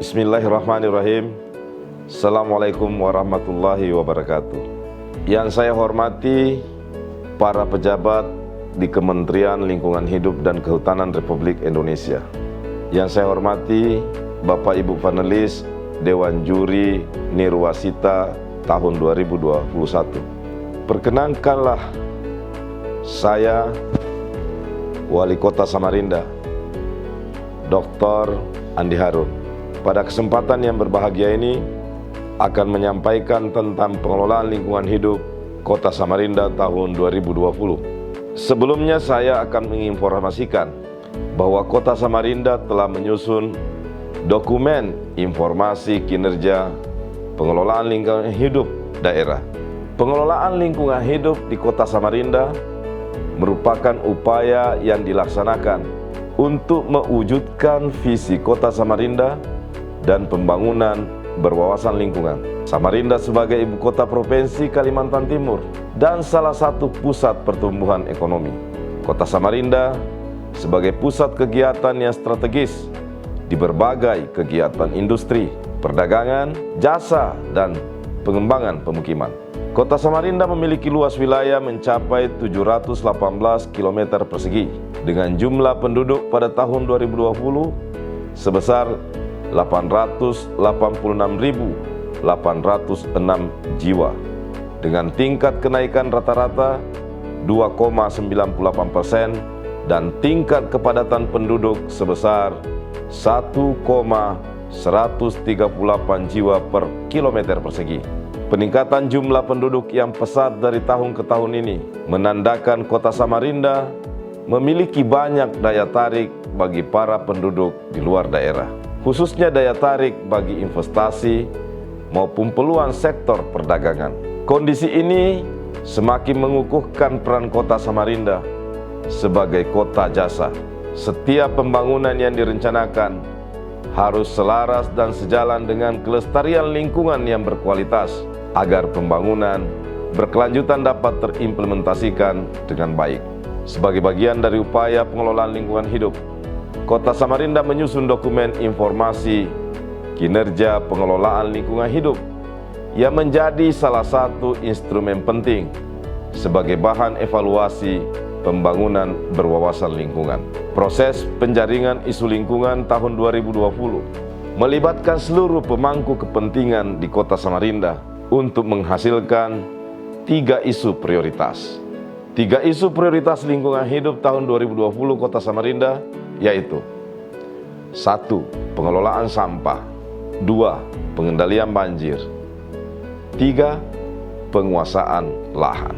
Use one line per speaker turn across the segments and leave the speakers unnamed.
Bismillahirrahmanirrahim. Assalamualaikum warahmatullahi wabarakatuh. Yang saya hormati para pejabat di Kementerian Lingkungan Hidup dan Kehutanan Republik Indonesia. Yang saya hormati Bapak Ibu panelis Dewan Juri Nirwasita tahun 2021. Perkenankanlah saya Wali Kota Samarinda, Dr. Andi Harun. Pada kesempatan yang berbahagia ini akan menyampaikan tentang pengelolaan lingkungan hidup Kota Samarinda tahun 2020. Sebelumnya saya akan menginformasikan bahwa Kota Samarinda telah menyusun dokumen informasi kinerja pengelolaan lingkungan hidup daerah. Pengelolaan lingkungan hidup di Kota Samarinda merupakan upaya yang dilaksanakan untuk mewujudkan visi Kota Samarinda dan pembangunan berwawasan lingkungan. Samarinda sebagai ibu kota provinsi Kalimantan Timur dan salah satu pusat pertumbuhan ekonomi. Kota Samarinda sebagai pusat kegiatan yang strategis di berbagai kegiatan industri, perdagangan, jasa, dan pengembangan pemukiman. Kota Samarinda memiliki luas wilayah mencapai 718 km persegi dengan jumlah penduduk pada tahun 2020 sebesar 886.806 jiwa dengan tingkat kenaikan rata-rata 2,98% dan tingkat kepadatan penduduk sebesar 1,138 jiwa per kilometer persegi. Peningkatan jumlah penduduk yang pesat dari tahun ke tahun ini menandakan Kota Samarinda memiliki banyak daya tarik bagi para penduduk di luar daerah, khususnya daya tarik bagi investasi maupun peluang sektor perdagangan. Kondisi ini semakin mengukuhkan peran Kota Samarinda sebagai kota jasa. Setiap pembangunan yang direncanakan harus selaras dan sejalan dengan kelestarian lingkungan yang berkualitas agar pembangunan berkelanjutan dapat terimplementasikan dengan baik. Sebagai bagian dari upaya pengelolaan lingkungan hidup, Kota Samarinda menyusun dokumen informasi kinerja pengelolaan lingkungan hidup yang menjadi salah satu instrumen penting sebagai bahan evaluasi pembangunan berwawasan lingkungan. Proses penjaringan isu lingkungan tahun 2020 melibatkan seluruh pemangku kepentingan di Kota Samarinda untuk menghasilkan 3 isu prioritas. 3 isu prioritas lingkungan hidup tahun 2020 Kota Samarinda yaitu 1. Pengelolaan sampah, 2. Pengendalian banjir, 3. Penguasaan lahan.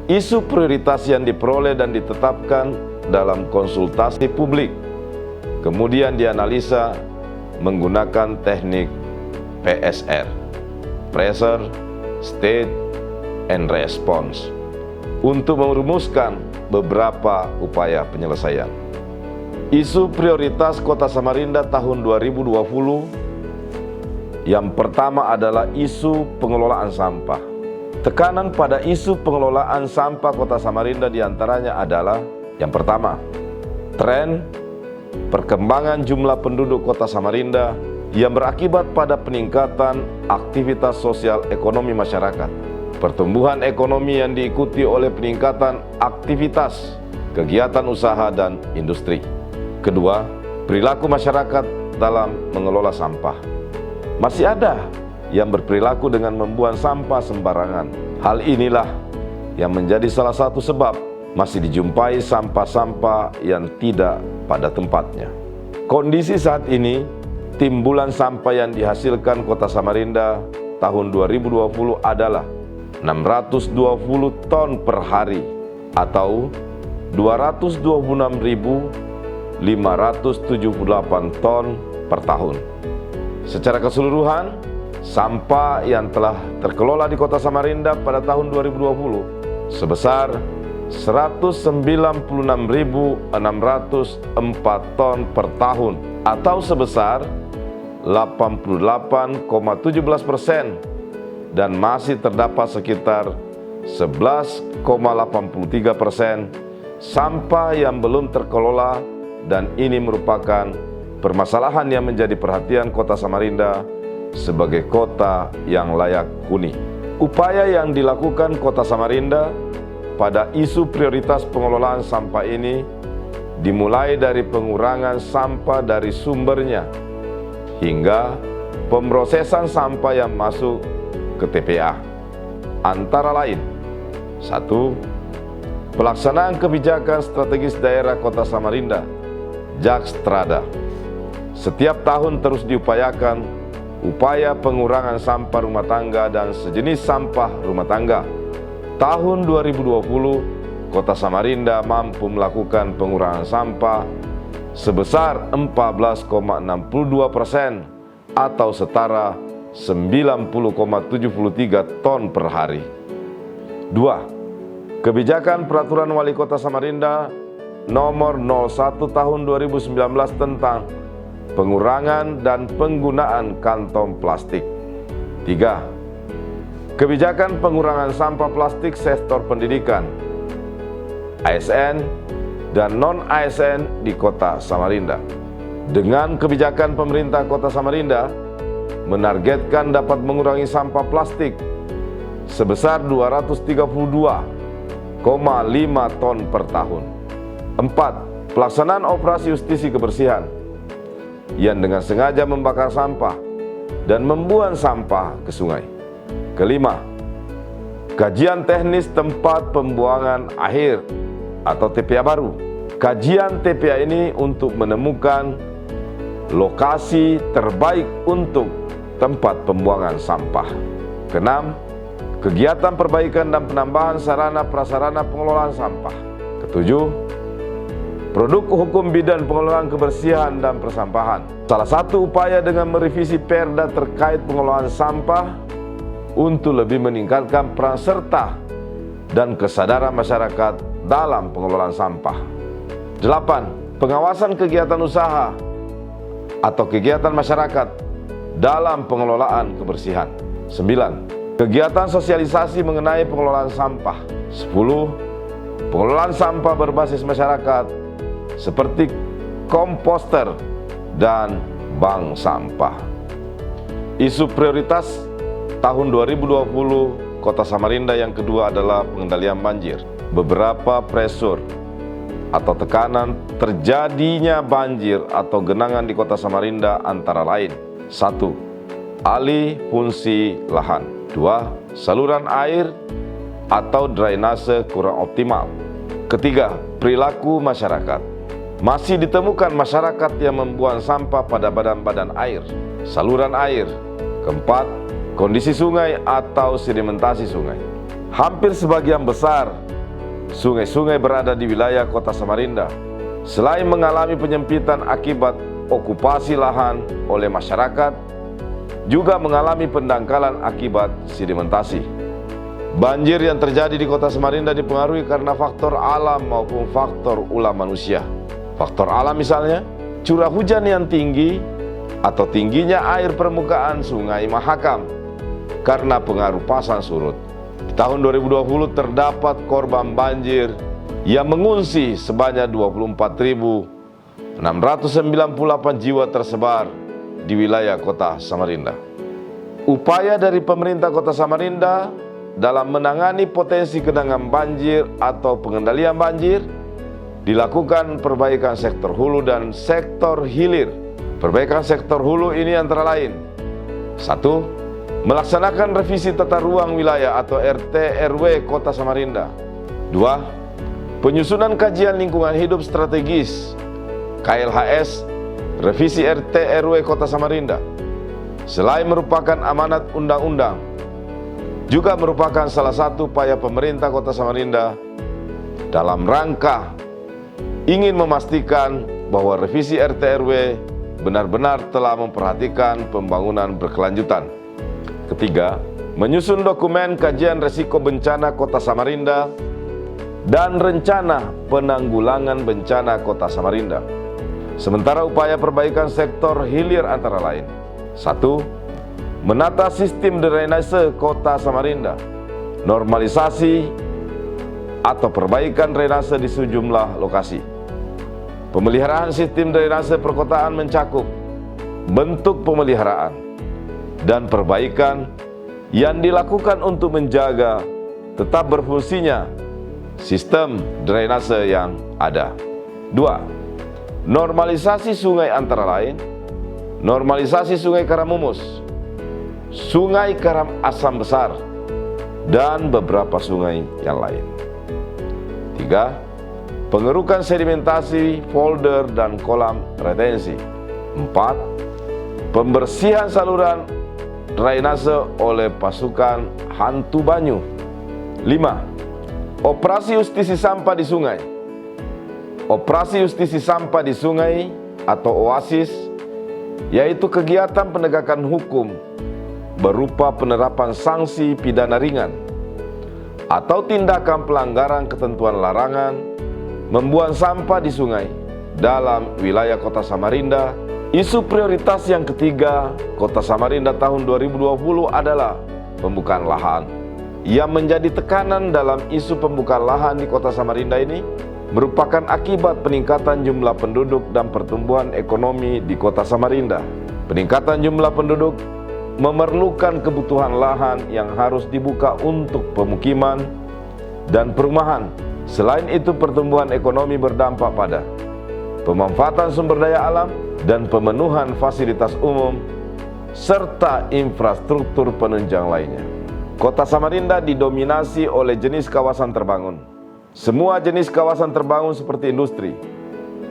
Isu prioritas yang diperoleh dan ditetapkan dalam konsultasi publik kemudian dianalisa menggunakan teknik PSR, Pressure, State, and Response, untuk merumuskan beberapa upaya penyelesaian. Isu prioritas Kota Samarinda tahun 2020 yang pertama adalah isu pengelolaan sampah. Tekanan pada isu pengelolaan sampah Kota Samarinda diantaranya adalah yang pertama, tren perkembangan jumlah penduduk Kota Samarinda yang berakibat pada peningkatan aktivitas sosial ekonomi masyarakat. Pertumbuhan ekonomi yang diikuti oleh peningkatan aktivitas, kegiatan usaha dan industri. Kedua, perilaku masyarakat dalam mengelola sampah. Masih ada yang berperilaku dengan membuang sampah sembarangan. Hal inilah yang menjadi salah satu sebab masih dijumpai sampah-sampah yang tidak pada tempatnya. Kondisi saat ini, timbulan sampah yang dihasilkan Kota Samarinda tahun 2020 adalah 620 ton per hari atau 226.578 ton per tahun. Secara keseluruhan, sampah yang telah terkelola di Kota Samarinda pada tahun 2020 sebesar 196.604 ton per tahun atau sebesar 88,17%, dan masih terdapat sekitar 11,83% sampah yang belum terkelola, dan ini merupakan permasalahan yang menjadi perhatian Kota Samarinda sebagai kota yang layak huni. Upaya yang dilakukan Kota Samarinda pada isu prioritas pengelolaan sampah ini dimulai dari pengurangan sampah dari sumbernya hingga pemrosesan sampah yang masuk ke TPA. Antara lain, 1. Pelaksanaan kebijakan strategis daerah Kota Samarinda, Jakstrada. Setiap tahun terus diupayakan upaya pengurangan sampah rumah tangga dan sejenis sampah rumah tangga. Tahun 2020, Kota Samarinda mampu melakukan pengurangan sampah sebesar 14,62% atau setara 90,73 ton per hari. 2. Kebijakan Peraturan Wali Kota Samarinda Nomor 01 Tahun 2019 tentang pengurangan dan penggunaan kantong plastik. 3. Kebijakan pengurangan sampah plastik sektor pendidikan, ASN dan non-ASN di Kota Samarinda. Dengan kebijakan pemerintah Kota Samarinda menargetkan dapat mengurangi sampah plastik sebesar 232,5 ton per tahun. 4. Pelaksanaan operasi justisi kebersihan yang dengan sengaja membakar sampah dan membuang sampah ke sungai. Kelima, kajian teknis tempat pembuangan akhir atau TPA baru. Kajian TPA ini untuk menemukan lokasi terbaik untuk tempat pembuangan sampah. Keenam, kegiatan perbaikan dan penambahan sarana prasarana pengelolaan sampah. Ketujuh, produk hukum bidang pengelolaan kebersihan dan persampahan. Salah satu upaya dengan merevisi Perda terkait pengelolaan sampah untuk lebih meningkatkan peran serta dan kesadaran masyarakat dalam pengelolaan sampah. 8. Pengawasan kegiatan usaha atau kegiatan masyarakat dalam pengelolaan kebersihan. 9. Kegiatan sosialisasi mengenai pengelolaan sampah. 10. Pengelolaan sampah berbasis masyarakat seperti komposter dan bank sampah. Isu prioritas tahun 2020 Kota Samarinda yang kedua adalah pengendalian banjir. Beberapa pressure atau tekanan terjadinya banjir atau genangan di Kota Samarinda antara lain: 1. Alih fungsi lahan. 2. Saluran air atau drainase kurang optimal. Ketiga, perilaku masyarakat. Masih ditemukan masyarakat yang membuang sampah pada badan-badan air, saluran air. Keempat, kondisi sungai atau sedimentasi sungai. Hampir sebagian besar sungai-sungai berada di wilayah Kota Samarinda. Selain mengalami penyempitan akibat okupasi lahan oleh masyarakat, juga mengalami pendangkalan akibat sedimentasi. Banjir yang terjadi di Kota Samarinda dipengaruhi karena faktor alam maupun faktor ulah manusia. Faktor alam misalnya, curah hujan yang tinggi atau tingginya air permukaan sungai Mahakam karena pengaruh pasang surut. Di tahun 2020 terdapat korban banjir yang mengungsi sebanyak 24.698 jiwa tersebar di wilayah Kota Samarinda. Upaya dari pemerintah Kota Samarinda dalam menangani potensi genangan banjir atau pengendalian banjir dilakukan perbaikan sektor hulu dan sektor hilir. Perbaikan sektor hulu ini antara lain: 1. Melaksanakan revisi tata ruang wilayah atau RT/RW Kota Samarinda. 2. Penyusunan kajian lingkungan hidup strategis KLHS revisi RT/RW Kota Samarinda. Selain merupakan amanat undang-undang, juga merupakan salah satu upaya pemerintah Kota Samarinda dalam rangka ingin memastikan bahwa revisi RT/RW benar-benar telah memperhatikan pembangunan berkelanjutan. Ketiga, menyusun dokumen kajian risiko bencana Kota Samarinda dan rencana penanggulangan bencana Kota Samarinda. Sementara upaya perbaikan sektor hilir antara lain: 1. Menata sistem drainase Kota Samarinda, normalisasi atau perbaikan drainase di sejumlah lokasi. Pemeliharaan sistem drainase perkotaan mencakup bentuk pemeliharaan dan perbaikan yang dilakukan untuk menjaga tetap berfungsinya sistem drainase yang ada. 2. Normalisasi sungai antara lain normalisasi Sungai Karamumus, Sungai Karam Asam Besar, dan beberapa sungai yang lain. 3. Pengerukan sedimentasi, folder, dan kolam retensi. 4. Pembersihan saluran drainase oleh pasukan hantu banyu. 5. Operasi justisi sampah di sungai. Operasi justisi sampah di sungai atau OASIS, yaitu kegiatan penegakan hukum berupa penerapan sanksi pidana ringan atau tindakan pelanggaran ketentuan larangan membuang sampah di sungai dalam wilayah Kota Samarinda. Isu prioritas yang ketiga Kota Samarinda tahun 2020 adalah pembukaan lahan. Yang menjadi tekanan dalam isu pembukaan lahan di Kota Samarinda ini merupakan akibat peningkatan jumlah penduduk dan pertumbuhan ekonomi di Kota Samarinda. Peningkatan jumlah penduduk memerlukan kebutuhan lahan yang harus dibuka untuk pemukiman dan perumahan. Selain itu, pertumbuhan ekonomi berdampak pada pemanfaatan sumber daya alam dan pemenuhan fasilitas umum serta infrastruktur penunjang lainnya. Kota Samarinda didominasi oleh jenis kawasan terbangun. Semua jenis kawasan terbangun seperti industri,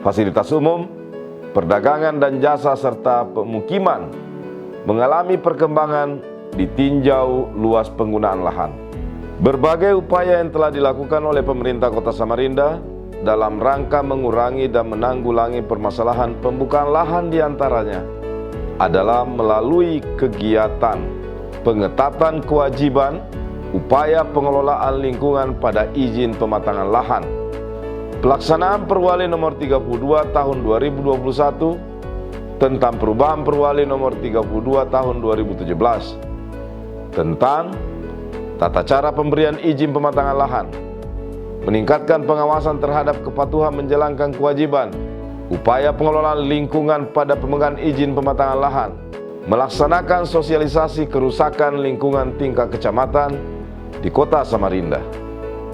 fasilitas umum, perdagangan dan jasa serta pemukiman mengalami perkembangan ditinjau luas penggunaan lahan. Berbagai upaya yang telah dilakukan oleh pemerintah Kota Samarinda dalam rangka mengurangi dan menanggulangi permasalahan pembukaan lahan diantaranya adalah melalui kegiatan pengetatan kewajiban upaya pengelolaan lingkungan pada izin pematangan lahan, pelaksanaan Perwali Nomor 32 Tahun 2021 tentang perubahan Perwali Nomor 32 Tahun 2017 tentang tata cara pemberian izin pematangan lahan, meningkatkan pengawasan terhadap kepatuhan menjalankan kewajiban upaya pengelolaan lingkungan pada pemegang izin pematangan lahan, melaksanakan sosialisasi kerusakan lingkungan tingkat kecamatan di Kota Samarinda.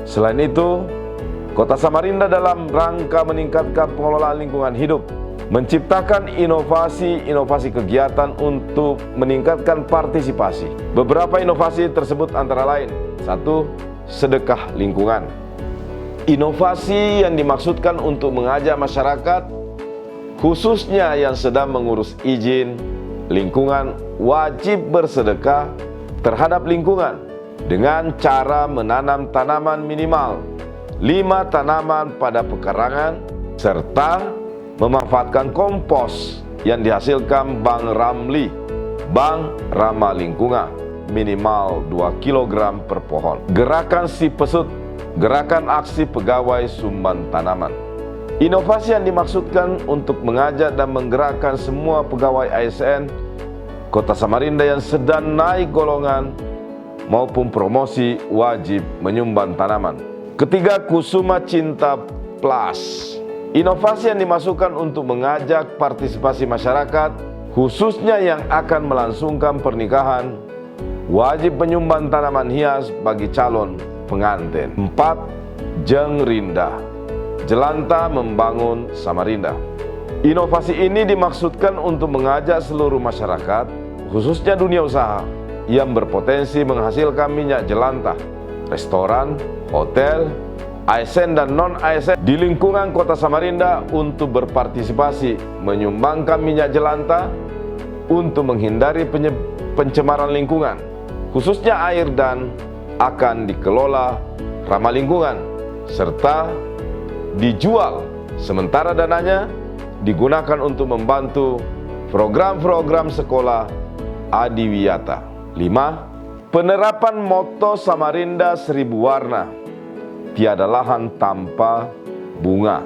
Selain itu, Kota Samarinda dalam rangka meningkatkan pengelolaan lingkungan hidup, menciptakan inovasi kegiatan untuk meningkatkan partisipasi. Beberapa inovasi tersebut antara lain: 1. Sedekah lingkungan. Inovasi yang dimaksudkan untuk mengajak masyarakat, khususnya yang sedang mengurus izin lingkungan, wajib bersedekah terhadap lingkungan dengan cara menanam tanaman minimal 5 tanaman pada pekarangan serta memanfaatkan kompos yang dihasilkan Bank Ramli, Bank Ramah Lingkungan, minimal 2 kg per pohon. Gerakan Si Pesut, gerakan aksi pegawai sumban tanaman. Inovasi yang dimaksudkan untuk mengajak dan menggerakkan semua pegawai ASN Kota Samarinda yang sedang naik golongan maupun promosi wajib menyumbang tanaman. Ketiga, Kusuma Cinta Plus. Inovasi yang dimasukkan untuk mengajak partisipasi masyarakat, khususnya yang akan melangsungkan pernikahan, wajib menyumbang tanaman hias bagi calon pengantin. 4. Jeng Rinda, Jelanta Membangun Samarinda. Inovasi ini dimaksudkan untuk mengajak seluruh masyarakat, khususnya dunia usaha, yang berpotensi menghasilkan minyak jelantah, restoran, hotel, ASN dan non-ASN di lingkungan Kota Samarinda untuk berpartisipasi menyumbangkan minyak jelantah untuk menghindari pencemaran lingkungan, khususnya air, dan akan dikelola ramah lingkungan serta dijual, sementara dananya digunakan untuk membantu program-program sekolah adiwiyata. 5. Penerapan moto Samarinda 1000 warna, tiada lahan tanpa bunga.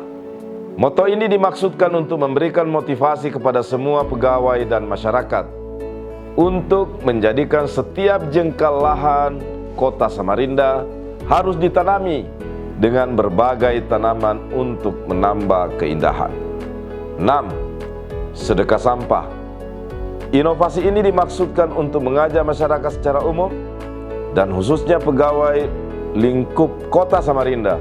Moto ini dimaksudkan untuk memberikan motivasi kepada semua pegawai dan masyarakat untuk menjadikan setiap jengkal lahan Kota Samarinda harus ditanami dengan berbagai tanaman untuk menambah keindahan. 6. Sedekah sampah. Inovasi ini dimaksudkan untuk mengajak masyarakat secara umum dan khususnya pegawai lingkup Kota Samarinda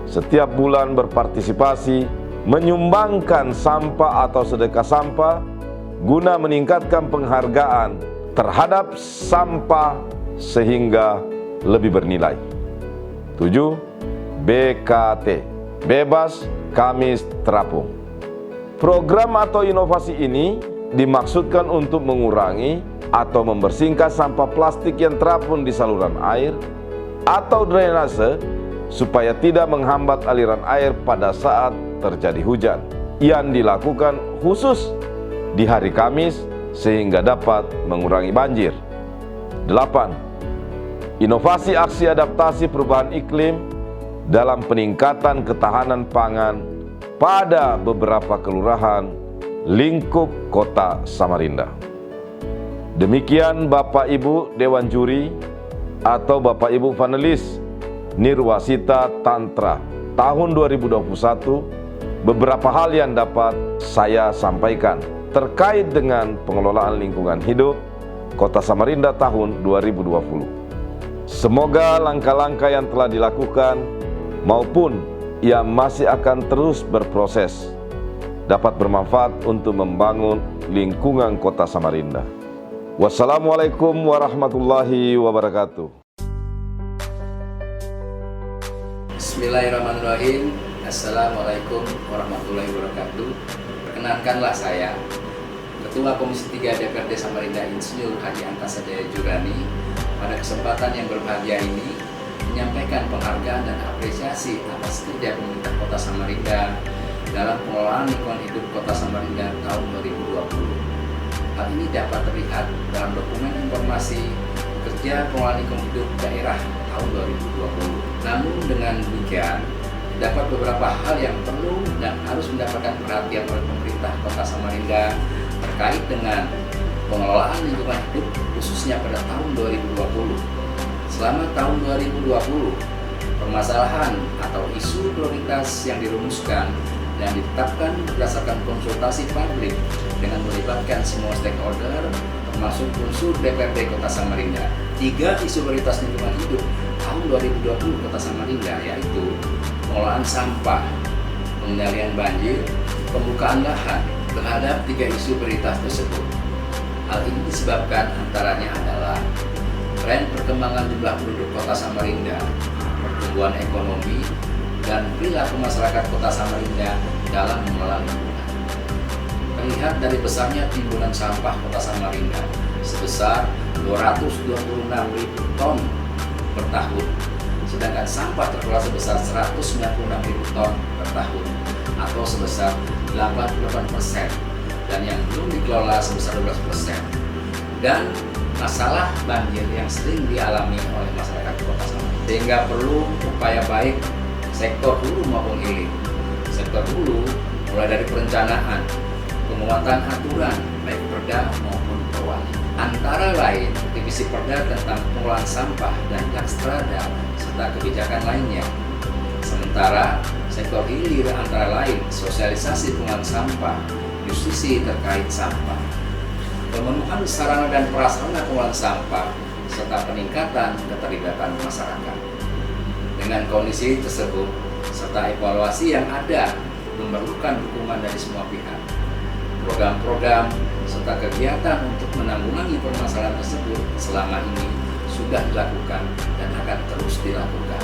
setiap bulan berpartisipasi menyumbangkan sampah atau sedekah sampah guna meningkatkan penghargaan terhadap sampah sehingga lebih bernilai. 7. BKT, bebas Kamis terapung. Program atau inovasi ini dimaksudkan untuk mengurangi atau membersihkan sampah plastik yang terapung di saluran air atau drainase supaya tidak menghambat aliran air pada saat terjadi hujan, yang dilakukan khusus di hari Kamis sehingga dapat mengurangi banjir. 8. Inovasi aksi adaptasi perubahan iklim dalam peningkatan ketahanan pangan pada beberapa kelurahan lingkup Kota Samarinda. Demikian Bapak Ibu Dewan Juri atau Bapak Ibu panelis Nirwasita Tantra tahun 2021, beberapa hal yang dapat saya sampaikan terkait dengan pengelolaan lingkungan hidup Kota Samarinda tahun 2020. Semoga langkah-langkah yang telah dilakukan maupun yang masih akan terus berproses dapat bermanfaat untuk membangun lingkungan Kota Samarinda. Wassalamualaikum warahmatullahi wabarakatuh.
Bismillahirrahmanirrahim. Assalamualaikum warahmatullahi wabarakatuh. Perkenankanlah saya, Ketua Komisi 3 DPRD Samarinda Insinyur Haji Antasa Jaya Jurani, pada kesempatan yang berbahagia ini menyampaikan penghargaan dan apresiasi atas kerja pemerintah Kota Samarinda dalam pengelolaan lingkungan hidup Kota Samarinda tahun 2020. Hal ini dapat terlihat dalam dokumen informasi kerja pengelolaan lingkungan hidup daerah tahun 2020. Namun dengan demikian, dapat beberapa hal yang perlu dan harus mendapatkan perhatian oleh pemerintah Kota Samarinda terkait dengan pengelolaan lingkungan hidup khususnya pada tahun 2020. Selama tahun 2020, permasalahan atau isu prioritas yang dirumuskan dan ditetapkan berdasarkan konsultasi publik dengan melibatkan semua stakeholder termasuk unsur DPRD Kota Samarinda. 3 isu prioritas lingkungan hidup tahun 2020 Kota Samarinda yaitu pengelolaan sampah, pengendalian banjir, pembukaan lahan terhadap 3 isu prioritas tersebut. Hal ini disebabkan antaranya adalah tren perkembangan jumlah penduduk Kota Samarinda, pertumbuhan ekonomi, dan perilaku masyarakat Kota Samarinda dalam mengelola lingkungan. Terlihat dari besarnya timbunan sampah Kota Samarinda sebesar 226.000 ton per tahun, sedangkan sampah terkelola sebesar 196.000 ton per tahun atau sebesar 88%, dan yang belum dikelola sebesar 12%. Dan masalah banjir yang sering dialami oleh masyarakat Kota Samarinda, sehingga perlu upaya baik sektor hulu maupun hilir. Sektor hulu mulai dari perencanaan, penguatan aturan baik perda maupun perwali. Antara lain revisi perda tentang pengelolaan sampah dan jakstrada serta kebijakan lainnya. Sementara sektor hilir antara lain sosialisasi pengelolaan sampah, justisi terkait sampah, pemenuhan sarana dan prasarana pengelolaan sampah, serta peningkatan keterlibatan masyarakat. Dengan kondisi tersebut, serta evaluasi yang ada memerlukan dukungan dari semua pihak. Program-program serta kegiatan untuk menanggulangi permasalahan tersebut selama ini sudah dilakukan dan akan terus dilakukan.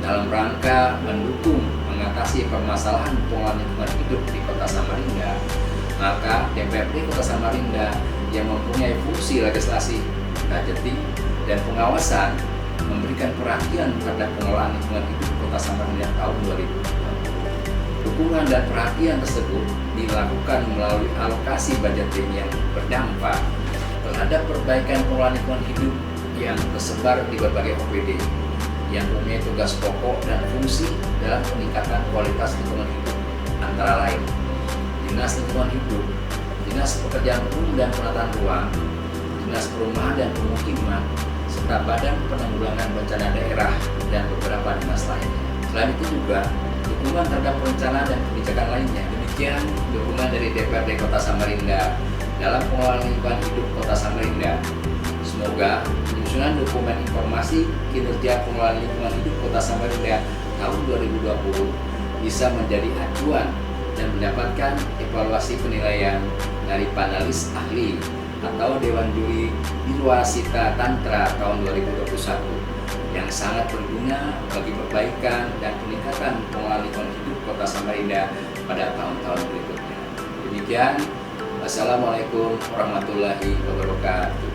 Dalam rangka mendukung mengatasi permasalahan pengelolaan lingkungan hidup di Kota Samarinda, maka DPRD Kota Samarinda yang mempunyai fungsi legislasi, budgeting, dan pengawasan memberikan perhatian terhadap pengelolaan lingkungan hidup Kota Samarinda tahun 2020. Dukungan dan perhatian tersebut dilakukan melalui alokasi budgeting yang berdampak terhadap perbaikan pengelolaan lingkungan hidup yang tersebar di berbagai OPD yang mempunyai tugas pokok dan fungsi dalam peningkatan kualitas lingkungan hidup, antara lain Dinas Lingkungan Hidup, Dinas Pekerjaan Umum dan Penataan Ruang, Dinas Perumahan dan Pemukiman, serta Badan Penanggulangan Bencana Daerah dan beberapa dinas lainnya. Selain itu juga dukungan terhadap perencanaan dan kebijakan lainnya. Demikian demikian dukungan dari DPRD Kota Samarinda dalam pengelolaan lingkungan hidup Kota Samarinda. Semoga penyusunan dokumen informasi kinerja pengelolaan lingkungan hidup Kota Samarinda tahun 2020 bisa menjadi acuan dan mendapatkan evaluasi penilaian dari panelis ahli atau Dewan Juri Wirwasita Tantra tahun 2021 yang sangat berguna bagi perbaikan dan peningkatan pengelolaan lingkungan hidup Kota Samarinda pada tahun-tahun berikutnya. Demikian, wassalamualaikum warahmatullahi wabarakatuh.